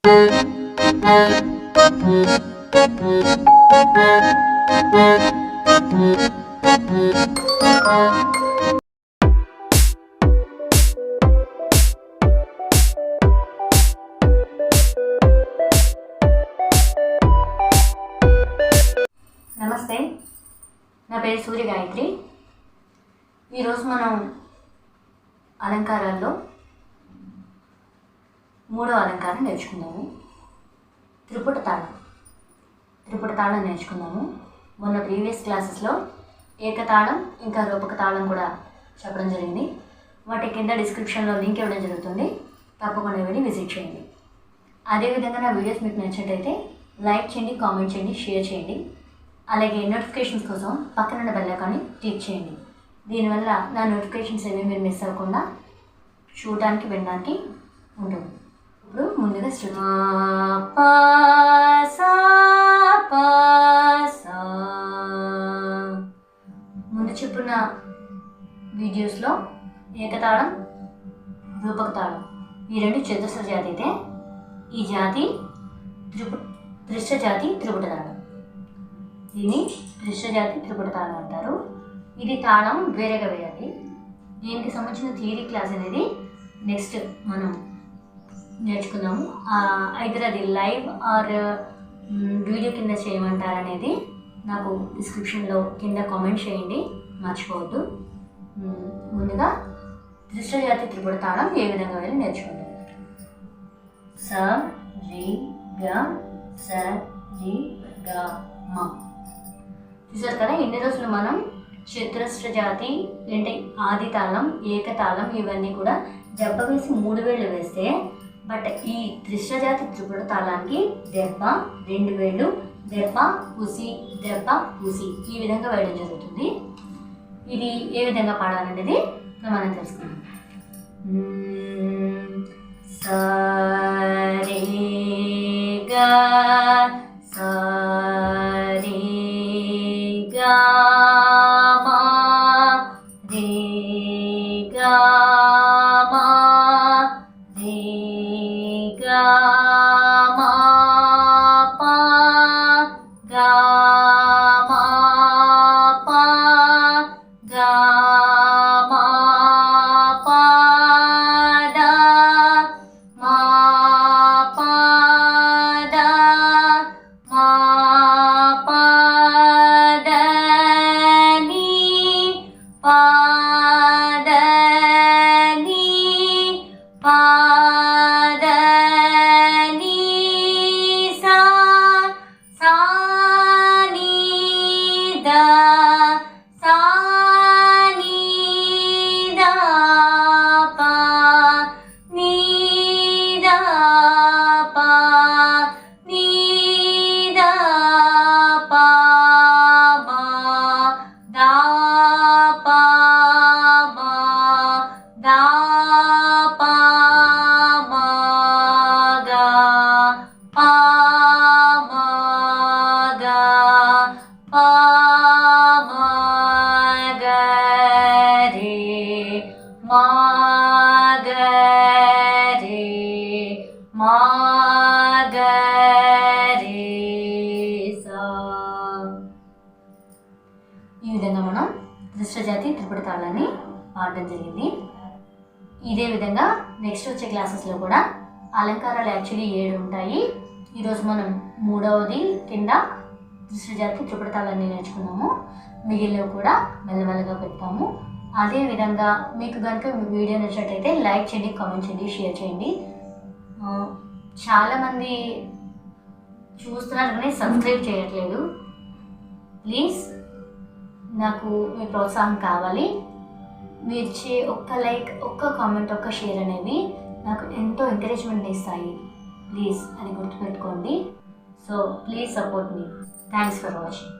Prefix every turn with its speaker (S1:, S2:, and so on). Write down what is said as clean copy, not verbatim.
S1: నమస్తే, నా పేరు సూర్య గాయత్రి. ఈరోజు మనం అలంకారాల్లో మూడో అలంకారం నేర్చుకుందాము. త్రిపుట తాళం నేర్చుకుందాము. మొన్న ప్రీవియస్ క్లాసెస్లో ఏకతాళం ఇంకా రూపక తాళం కూడా చెప్పడం జరిగింది. వాటి కింద డిస్క్రిప్షన్లో లింక్ ఇవ్వడం జరుగుతుంది, తప్పకుండా వెళ్ళి విజిట్ చేయండి. అదేవిధంగా నా వీడియోస్ మీకు నచ్చినట్టయితే లైక్ చేయండి, కామెంట్ చేయండి, షేర్ చేయండి. అలాగే నోటిఫికేషన్స్ కోసం పక్కన బెల్ ఐకాన్ని క్లిక్ చేయండి. దీనివల్ల నా నోటిఫికేషన్స్ ఏవి మీరు మిస్ అవ్వకుండా చూడడానికి వినడానికి ఉంటుంది. ఇప్పుడు ముందుగా ముందు చెప్పిన వీడియోస్లో ఏకతాళం, రూపక తాళం ఈ రెండు చతుస్ర జాతి అయితే ఈ జాతి త్రిశ్ర జాతి త్రిపుట తాళం. దీన్ని త్రిశ్ర జాతి త్రిపుట తాళం అంటారు. ఇది తాళం వేరేగా వేయాలి. దీనికి సంబంధించిన థియరీ క్లాస్ అనేది నెక్స్ట్ మనం నేర్చుకుందాము. ఐదర్ అది లైవ్ ఆర్ వీడియో కింద చేయమంటారనేది నాకు డిస్క్రిప్షన్లో కింద కామెంట్ చేయండి, మర్చిపోవద్దు. ముందుగా త్రిశ్ర జాతి త్రిపుట తాళం ఏ విధంగా వెళ్ళి నేర్చుకుందాం. స రి గ స రి గ మ. చూసారు కదా, ఇన్ని రోజులు మనం చతురస్ర జాతి అంటే ఆది తాళం, ఏకతాళం ఇవన్నీ కూడా దెబ్బ వేసి 3 వేళ్ళు వేస్తే, బట్ ఈ త్రిశ్ర జాతి త్రిపుట తాళానికి దెబ్బ 2 వేళ్ళు, దెబ్బ పూసి, దెబ్బ పూసి ఈ విధంగా వేయడం జరుగుతుంది. ఇది ఏ విధంగా పాడాలనేది మనం తెలుసుకుందాం. స రే గ స రే గ మ రే గ మ రే గ మ ప గ మ ప గ మ ప ద మ ప ద మ ప ద ని ప ద ని ప ద ని సా సా ని ద సా ని ద ప ని ద ప ని ద ప మ ద ప మ ద ప మ గ ప మ గ ప మ గ రే మ గ రే మ గ రే సా. ఈ విధంగా మనం త్రిశ్ర జాతి త్రిపుట తాళాన్ని పాడడం జరిగింది. ఇదే విధంగా నెక్స్ట్ వచ్చే క్లాసెస్లో కూడా అలంకారాలు యాక్చువల్లీ 7 ఉంటాయి. ఈరోజు మనం 3వది కింద త్రిశ్ర జాతి త్రిపుట తాళాన్ని నేర్చుకున్నాము. మిగిలినవి కూడా మెల్లమెల్లగా పెడతాము. అదేవిధంగా మీకు కనుక వీడియో నచ్చినట్టయితే లైక్ చేయండి, కామెంట్ చేయండి, షేర్ చేయండి. చాలామంది చూస్తున్నారు కానీ సబ్స్క్రైబ్ చేయట్లేదు. ప్లీజ్, నాకు మీ ప్రోత్సాహం కావాలి. మీరు ఇచ్చే ఒక్క లైక్, ఒక్క కామెంట్, ఒక్క షేర్ అనేవి నాకు ఎంతో ఎంకరేజ్మెంట్ ఇస్తాయి. ప్లీజ్ అది గుర్తుపెట్టుకోండి. So please support me. Thanks for watching.